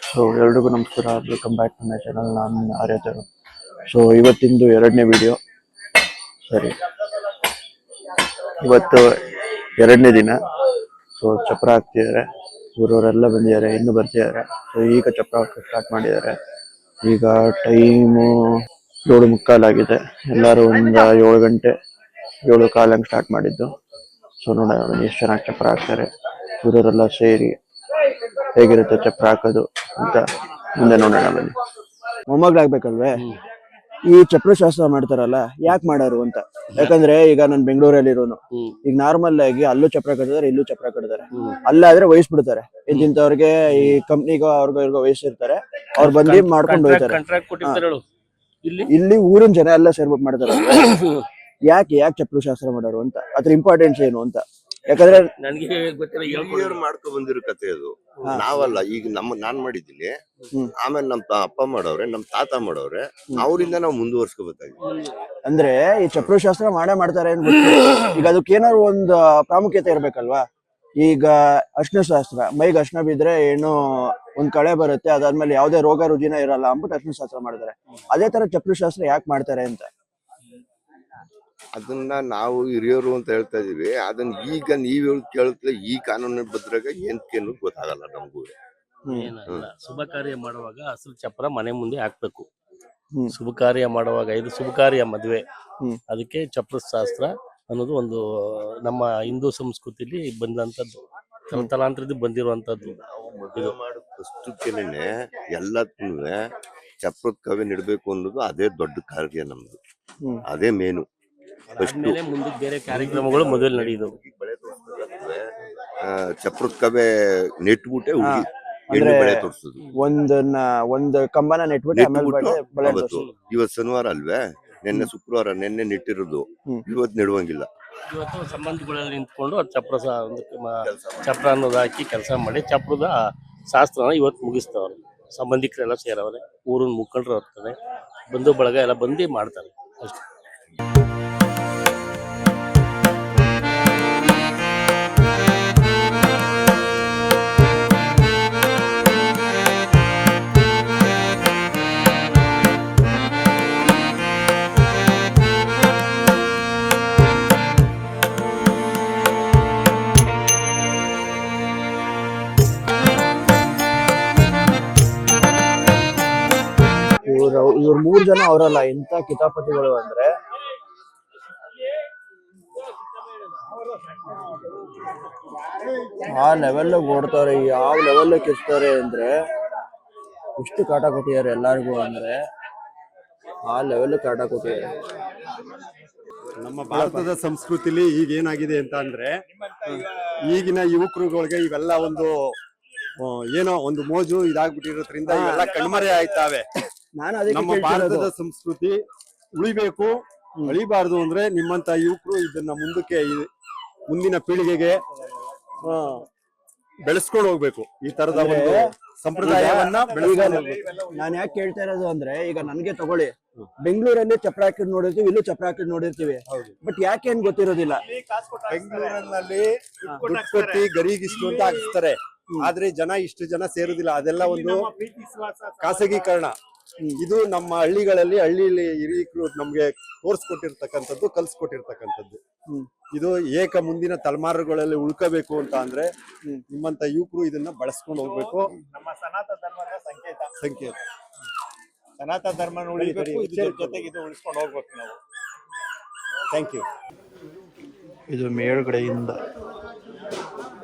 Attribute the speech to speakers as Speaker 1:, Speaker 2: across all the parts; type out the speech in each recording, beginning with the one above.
Speaker 1: So ಎಲ್ರಿಗೂ ನಮಸ್ಕಾರ, welcome back to my channel. ನಾನು ಆರ್ಯತರು. ಸೊ ಇವತ್ತಿಂದು ಎರಡನೇ ವಿಡಿಯೋ. ಸರಿ, ಇವತ್ತು ಎರಡನೇ ದಿನ. ಸೊ ಚಪ್ರ ಹಾಕ್ತಿದ್ದಾರೆ, ಊರವರೆಲ್ಲ ಬಂದಿದ್ದಾರೆ, ಇನ್ನೂ ಬರ್ತಿದ್ದಾರೆ. ಸೊ ಈಗ ಚಪ್ರ ಹಾಕಕ್ಕೆ ಸ್ಟಾರ್ಟ್ ಮಾಡಿದ್ದಾರೆ. ಈಗ ಟೈಮು 7:45 ಎಲ್ಲರೂ ಒಂದು 7 ಗಂಟೆ 7:15 ಹಂಗೆ ಸ್ಟಾರ್ಟ್ ಮಾಡಿದ್ದು. ಸೊ ನೋಡೋಣ ಎಷ್ಟು ಚೆನ್ನಾಗಿ ಚಪ್ರ ಹಾಕ್ತಾರೆ. ಊರವರೆಲ್ಲ ಸೇರಿ ಹೇಗಿರುತ್ತೆ ಚಪ್ರ ಹಾಕೋದು ಅಂತ ಮುಂದೆ ನೋಡೋಣ ಬನ್ನಿ. ಮೊಮ್ಮಗಳಾಗ್ಬೇಕಲ್ವೇ ಈ ಚಪ್ರ ಶಾಸ್ತ್ರ ಮಾಡ್ತಾರಲ್ಲ, ಯಾಕೆ ಮಾಡೋರು ಅಂತ. ಯಾಕಂದ್ರೆ ಈಗ ನಾನು ಬೆಂಗಳೂರಲ್ಲಿ ಇರೋನು, ಈಗ ನಾರ್ಮಲ್ ಆಗಿ ಅಲ್ಲೂ ಚಪ್ರ ಕಟ್ಟಿದಾರೆ, ಇಲ್ಲೂ ಚಪ್ರ ಕಟ್ಟಿದಾರೆ. ಅಲ್ಲಾದ್ರೆ ವಹಿಸ್ಬಿಡ್ತಾರೆ, ಇಂತಿಂತವ್ರಿಗೆ ಈ ಕಂಪ್ನಿಗ ಅವ್ರಿಗೋ ವಹಿಸಿರ್ತಾರೆ, ಅವ್ರು ಬಂದು ಮಾಡ್ಕೊಂಡು ಹೋಗ್ತಾರೆ. ಇಲ್ಲಿ ಊರಿನ ಜನ ಎಲ್ಲ ಸೇರ್ಬಿಟ್ಟು ಮಾಡ್ತಾರೆ. ಯಾಕೆ ಚಪ್ರ ಶಾಸ್ತ್ರ ಮಾಡೋರು ಅಂತ, ಅದ್ರ ಇಂಪಾರ್ಟೆನ್ಸ್ ಏನು ಅಂತ. ಯಾಕಂದ್ರೆ
Speaker 2: ನನಗೆ ಗೊತ್ತಿಲ್ಲ, ಮಾಡ್ಕೊ ಬಂದಿರೋ ಕತೆ ಅದು. ನಾವಲ್ಲ, ಈಗ ನಾನ್ ಮಾಡಿದ್ದೀನಿ, ಆಮೇಲೆ ನಮ್ ಅಪ್ಪ ಮಾಡೋರೆ, ನಮ್ ತಾತ ಮಾಡೋರೆ, ಅವರಿಂದ ನಾವು ಮುಂದುವರ್ಸ್ಕೋಬೇಕಾಗಿ.
Speaker 1: ಅಂದ್ರೆ ಈ ಚಪ್ರ ಶಾಸ್ತ್ರ ಮಾಡ್ತಾರೆ ಅಂತ ಈಗ ಅದಕ್ಕೆ ಏನಾದ್ರು ಒಂದು ಪ್ರಾಮುಖ್ಯತೆ ಇರ್ಬೇಕಲ್ವಾ. ಈಗ ಅರ್ಶಿನ ಶಾಸ್ತ್ರ, ಮೈಗೆ ಅರ್ಶಿನ ಬಿದ್ರೆ ಏನೋ ಒಂದ್ ಕಳೆ ಬರುತ್ತೆ, ಅದಾದ್ಮೇಲೆ ಯಾವ್ದೇ ರೋಗ ರುಜಿನ ಇರಲ್ಲ ಅಂದ್ಬಿಟ್ಟು ಅರ್ಶಿನ ಶಾಸ್ತ್ರ ಮಾಡ್ತಾರೆ. ಅದೇ ತರ ಚಪ್ರ ಶಾಸ್ತ್ರ ಯಾಕೆ ಮಾಡ್ತಾರೆ ಅಂತ
Speaker 2: ಅದನ್ನ ನಾವು ಹಿರಿಯರು ಅಂತ ಹೇಳ್ತಾ ಇದೀವಿ. ಅದನ್ನ ಈಗ ನೀವ್ ಕೇಳುತ್ತಲೇ ಈ ಕಾನೂನು ಬದ್ರಾಗ ಏನ್ಕೇನು ಗೊತ್ತಾಗಲ್ಲ ನಮಗೂ.
Speaker 3: ಶುಭ ಕಾರ್ಯ ಮಾಡುವಾಗ ಹಸಿರು ಚಪ್ರ ಮನೆ ಮುಂದೆ ಹಾಕ್ಬೇಕು. ಶುಭ ಕಾರ್ಯ ಮಾಡುವಾಗ, ಇದು ಶುಭ ಕಾರ್ಯ ಮದುವೆ, ಅದಕ್ಕೆ ಚಪ್ರ ಶಾಸ್ತ್ರ ಅನ್ನೋದು ಒಂದು ನಮ್ಮ ಹಿಂದೂ ಸಂಸ್ಕೃತಿಲಿ ಬಂದಂತದ್ದು, ತಲಾಂತರದಿಂದ ಬಂದಿರುವಂತದ್ದು.
Speaker 2: ಮದುವೆ ಮಾಡೋ ಫಸ್ಟೇನೆ ಎಲ್ಲಕ್ಕೂ ಚಪ್ರದ ಕವೆ ನಿಡ್ಬೇಕು ಅನ್ನೋದು ಅದೇ ದೊಡ್ಡ ಕಾರ್ಯ ನಮ್ದು, ಅದೇ ಮೇನು.
Speaker 3: ಮುಂದೆ ಬೇರೆ ಕಾರ್ಯಕ್ರಮಗಳು ಮೊದಲು ನಡೆಯುದು.
Speaker 2: ಚಪ್ರದ ಕವೆ ನೆಟ್ಬಿಟ್ಟೆ ಬೆಳೆ ತೋರಿಸೋದು.
Speaker 1: ಒಂದು ಕಂಬನ ನೆಟ್ಬಿಟ್ಟು
Speaker 2: ಇವತ್ತು ಶನಿವಾರ ಅಲ್ವೇ, ನಿನ್ನೆ ಶುಕ್ರವಾರ, ನಿನ್ನೆ ನೆಟ್ಟಿರೋದು, ಇವತ್ತು ನೆಡುವಂಗಿಲ್ಲ.
Speaker 3: ಇವತ್ತು ಸಂಬಂಧಿಗಳಲ್ಲಿ ನಿಂತ್ಕೊಂಡು ಚಪ್ರ ಅನ್ನೋದು ಹಾಕಿ ಕೆಲಸ ಮಾಡಿ ಚಪ್ರದ ಶಾಸ್ತ್ರನ ಇವತ್ತು ಮುಗಿಸ್ತವ್ರೆ. ಸಂಬಂಧಿಕರೆಲ್ಲ ಸೇರವ್ರೆ, ಊರಿನ ಮುಖಂಡರು ಇರ್ತಾರೆ, ಬಂಧು ಬಳಗ ಎಲ್ಲ ಬಂದು ಮಾಡ್ತಾರೆ ಅಷ್ಟೇ.
Speaker 1: ಇವ್ರು 3 ಜನ ಅವರಲ್ಲ, ಇಂಥ ಕಿತಾಪತಿಗಳು ಅಂದ್ರೆ ಆ ಲೆವೆಲ್ ಓಡ್ತಾರೆ. ಯಾವ ಲೆವೆಲ್ ಕಿಸ್ತಾರೆ ಅಂದ್ರೆ ಎಷ್ಟು ಕಾಟ ಕೊಟ್ಟಿದ್ದಾರೆ ಎಲ್ಲಾರ್ಗು, ಅಂದ್ರೆ ಆ ಲೆವೆಲ್ ಕಾಟ ಕೊಟ್ಟಿದ್ದಾರೆ.
Speaker 4: ನಮ್ಮ ಭಾರತದ ಸಂಸ್ಕೃತಿಲಿ ಈಗ ಏನಾಗಿದೆ ಅಂತ ಅಂದ್ರೆ, ಈಗಿನ ಯುವಕರುಗಳಿಗೆ ಇವೆಲ್ಲ ಒಂದು ಏನೋ ಒಂದು ಮೋಜು ಇದಾಗ್ಬಿಟ್ಟಿರೋದ್ರಿಂದ ಇವೆಲ್ಲ ಕಣ್ಮರೆ ಆಯ್ತಾವೆ. ನಮ್ಮ ಭಾರತದ ಸಂಸ್ಕೃತಿ ಉಳಿಬೇಕು, ಅಳಿಬಾರ್ದು ಅಂದ್ರೆ ನಿಮ್ಮಂತ ಯುವಕರು ಇದನ್ನ ಮುಂದಿನ ಪೀಳಿಗೆಗೆ ಬೆಳೆಸ್ಕೊಂಡು ಹೋಗ್ಬೇಕು. ಈ ತರದ ಒಂದು ಸಂಪ್ರದಾಯವನ್ನ
Speaker 1: ನಾನು ಯಾಕೆ ಕೇಳ್ತಾ ಇರೋದು ಅಂದ್ರೆ, ಈಗ ನನ್ಗೆ ತಗೊಳ್ಳಿ, ಬೆಂಗಳೂರಲ್ಲಿ ಚಪ್ರ ಹಾಕಿದ್ ನೋಡಿರ್ತೀವಿ, ಇಲ್ಲೂ ಚಪ್ರ ಹಾಕಿದ್ ನೋಡಿರ್ತೀವಿ, ಬಟ್ ಯಾಕೆ ಏನ್ ಗೊತ್ತಿರೋದಿಲ್ಲ.
Speaker 4: ಬೆಂಗಳೂರಿನಲ್ಲಿ ದುಡ್ಡು ಕೊಟ್ಟಿ ಗರಿಗಿಷ್ಟು ಅಂತ ಹಾಕಿಸ್ತಾರೆ, ಆದ್ರೆ ಇಷ್ಟು ಜನ ಸೇರುದಿಲ್ಲ. ಅದೆಲ್ಲ ಒಂದು ಖಾಸಗೀಕರಣ. ಇದು ನಮ್ಮ ಹಳ್ಳಿಗಳಲ್ಲಿ ಹಿರಿಯರು ನಮ್ಗೆ ತೋರ್ಸ್ಕೊಟ್ಟಿರ್ತಕ್ಕಂಥದ್ದು, ಕಲ್ಸ್ಕೊಟ್ಟಿರ್ತಕ್ಕಂಥದ್ದು. ಇದು ಮುಂದಿನ ತಲೆಮಾರುಗಳಲ್ಲಿ ಉಳ್ಕೋಬೇಕು ಅಂತ ಅಂದ್ರೆ ನಿಮ್ಮಂತ ಯುವಕರು ಇದನ್ನ ಬಳಸ್ಕೊಂಡು ಹೋಗ್ಬೇಕು.
Speaker 5: ನಮ್ಮ ಸನಾತನ ಧರ್ಮದ ಸಂಕೇತ ಸನಾತನ ಧರ್ಮ ಉಳಿಬೇಕು, ಜೊತೆಗೆ ಇದು ಉಳಿಸ್ಕೊಂಡು ಹೋಗ್ಬೇಕು ನಾವು.
Speaker 4: Thank you.
Speaker 1: ಇದು ಮೇಲ್ಗಡೆಯಿಂದ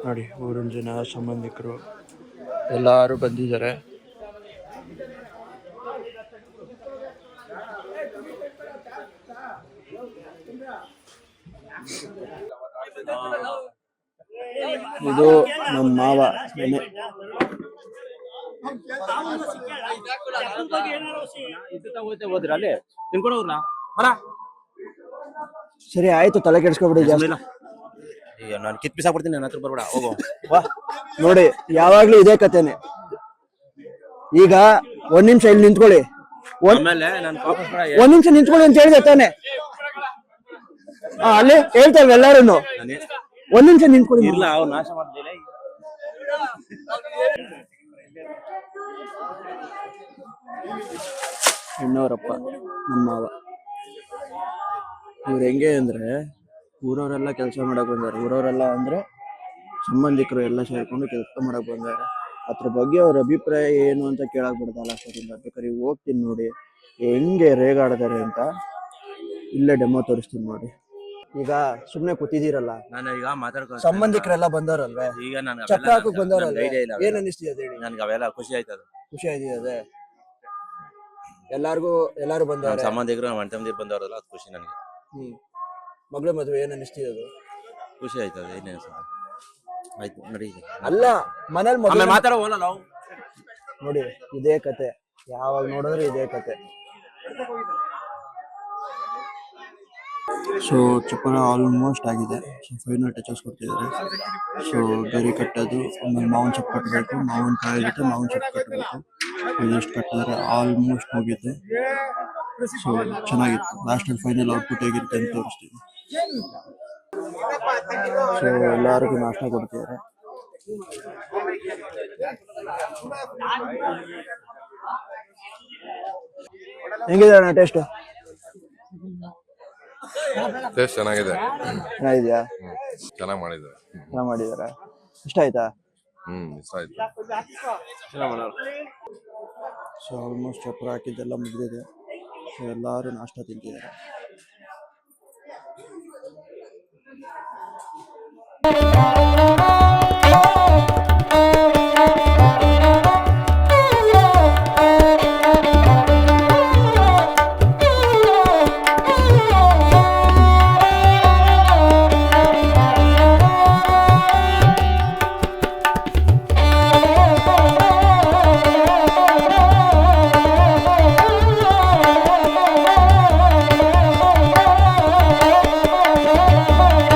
Speaker 1: ನೋಡಿ, ಊರಿನ ಜನ, ಸಂಬಂಧಿಕರು ಎಲ್ಲಾರು ಬಂದಿದ್ದಾರೆ. ಇದು ನಮ್ಮ ಮಾವ ಮನೆ. ಸರಿ ಆಯ್ತು, ತಲೆ ಕೆಡಿಸ್ಕೊಬಿಡಿ ಜಾಸ್ತಿ.
Speaker 5: ನಾನು ಕಿತ್ ಬಿಸಾಕ್ಬಿಡ್ತೀನಿ, ನನ್ನ ಹತ್ರ ಬರ್ಬೇಡ, ಹೋಗೋ.
Speaker 1: ನೋಡಿ, ಯಾವಾಗ್ಲೂ ಇದೇ ಕತೆನೆ. ಈಗ 1 ನಿಮಿಷ ಇಲ್ಲಿ ನಿಂತ್ಕೊಳ್ಳಿ, 1 ನಿಮಿಷ ನಿಂತ್ಕೊಳ್ಳಿ ಅಂತ ಹೇಳಿದೆ ತಾನೆ. ಅಲ್ಲಿ ಹೇಳ್ತೇವೆ ಎಲ್ಲಾರು, 1 ನಿಮಿಷ ನಿಂತ್ಕೊಳ್ಳಿ.
Speaker 5: ಇಲ್ಲ, ಅವ್ರು ನಾಶ ಮಾಡ್ತಿಲ್ಲ.
Speaker 1: ಇನ್ನವರಪ್ಪ ನಮ್ಮ ಮಾವ. ಇವ್ರು ಹೆಂಗೆ ಅಂದ್ರೆ ಊರವರೆಲ್ಲ ಕೆಲಸ ಮಾಡಕ್ ಬಂದಾರೆ. ಊರವರೆಲ್ಲ ಅಂದ್ರೆ ಸಂಬಂಧಿಕರು ಎಲ್ಲ ಸೇರ್ಕೊಂಡು ಕೆಲಸ ಮಾಡಕ್ ಬಂದಾರೆ. ಅದ್ರ ಬಗ್ಗೆ ಅವ್ರ ಅಭಿಪ್ರಾಯ ಏನು ಅಂತ ಕೇಳಕ್ ಬಿಡ್ದಲ್ಲ ಸರಿಂದ. ಬೇಕಾದ್ರೆ ಈಗ ಹೋಗ್ತೀನಿ ನೋಡಿ ಹೆಂಗೆ ರೇಗಾಡ್ತಾರೆ ಅಂತ. ಇಲ್ಲೇ ಡೆಮೋ ತೋರಿಸ್ತೀನಿ ನೋಡಿ. ಈಗ ಸುಮ್ನೆ ಕೂತಿದ್ದೀರಲ್ಲ,
Speaker 6: ನಾನು ಈಗ ಮಾತಾಡ್ಕೊಂಡು
Speaker 1: ಸಂಬಂಧಿಕರೆಲ್ಲ ಬಂದವರಲ್ವೇ,
Speaker 6: ಈಗ ನಾನು
Speaker 1: ಚಪ್ರ ಹಾಕಕ್ ಬಂದವರಲ್ವೇ, ಏನ್ ಅನಿಸ್ತಿದೆ ಹೇಳಿ?
Speaker 6: ನನ್ಗೆ ಅವೆಲ್ಲ ಖುಷಿ ಆಯ್ತದ.
Speaker 1: ಖುಷಿ ಆಯ್ತಿದೆ. ಎಲ್ಲಾರು ಬಂದವ್ರೆ,
Speaker 6: ಸಂಬಂಧಿಕರು ನಮ್ಮ ಅಣ್ಣ ತಮ್ಮದಿರು ಬಂದವರಲ್ಲ, ಅದು ಖುಷಿ ನನಗೆ.
Speaker 1: ಮಗಳ ಮದುವೆ ಏನ್ ಅನಿಸ್ತಿದೆ? ಅದು
Speaker 6: ಖುಷಿ ಆಯ್ತದ. ಏನೇನು ಆಯ್ತು ನಡಿ.
Speaker 1: ಅಲ್ಲ ಮನೇಲಿ ಮದುವೆ
Speaker 6: ಮಾತಾಡೋಲ್ಲ ನಾವು.
Speaker 1: ನೋಡಿ ಇದೇ ಕತೆ, ಯಾವಾಗ ನೋಡಿದ್ರೆ ಇದೇ ಕತೆ. ಸೊ ಚಪ್ಪರ ಆಲ್ಮೋಸ್ಟ್ ಆಗಿದೆ. ಸೊ ಫೈನಲ್ ಟಚಸ್ ಕೊಡ್ತಿದ್ದಾರೆ. ಸೊ ಗರಿ ಕಟ್ಟೋದು, ಆಮೇಲೆ ಮಾವಿನ ಚಪ್ಪು ಕಟ್ಟಬೇಕು, ಮಾವಿನ ಕಾಯಿ ಜೊತೆ ಮಾವಿನ ಚಪ್ಪು ಕಟ್ಟಬೇಕು. ಇದಷ್ಟು ಕಟ್ಟಿದ್ರೆ ಆಲ್ಮೋಸ್ಟ್ ಮುಗಿಯುತ್ತೆ. ಸೊ ಚೆನ್ನಾಗಿತ್ತು. ಲಾಸ್ಟಲ್ಲಿ ಫೈನಲ್ ಔಟ್ಪುಟ್ ಹೇಗಿರುತ್ತೆ ಅಂತ ತೋರಿಸ್ತೀನಿ. ಸೊ ಎಲ್ಲರಿಗೂ ನಾಷ್ಟ ಕೊಡ್ತಿದ್ದಾರೆ. ಹೆಂಗಿದೆ ಅಣ್ಣ ಟೇಸ್ಟ್?
Speaker 7: ಟೇಸ್ಟ್ ಚೆನ್ನಾಗಿದೆ.
Speaker 1: ಚೆನ್ನಾಗಿದ್ಯಾ?
Speaker 7: ಚೆನ್ನಾಗಿ ಮಾಡಿದ್ದಾರೆ.
Speaker 1: ಚೆನ್ನಾಗಿ ಮಾಡಿದಾರ. ಇಷ್ಟ ಆಯ್ತಾ?
Speaker 7: ಇಷ್ಟ ಆಯ್ತು.
Speaker 1: ಸೊ ಆಲ್ಮೋಸ್ಟ್ ಚಪ್ಪರ ಹಾಕಿದ್ದೆಲ್ಲ ಮುಗಿದಿದೆ. ಸೊ ಎಲ್ಲರೂ ನಾಷ್ಟ ತಿಂತಿದ್ದಾರೆ.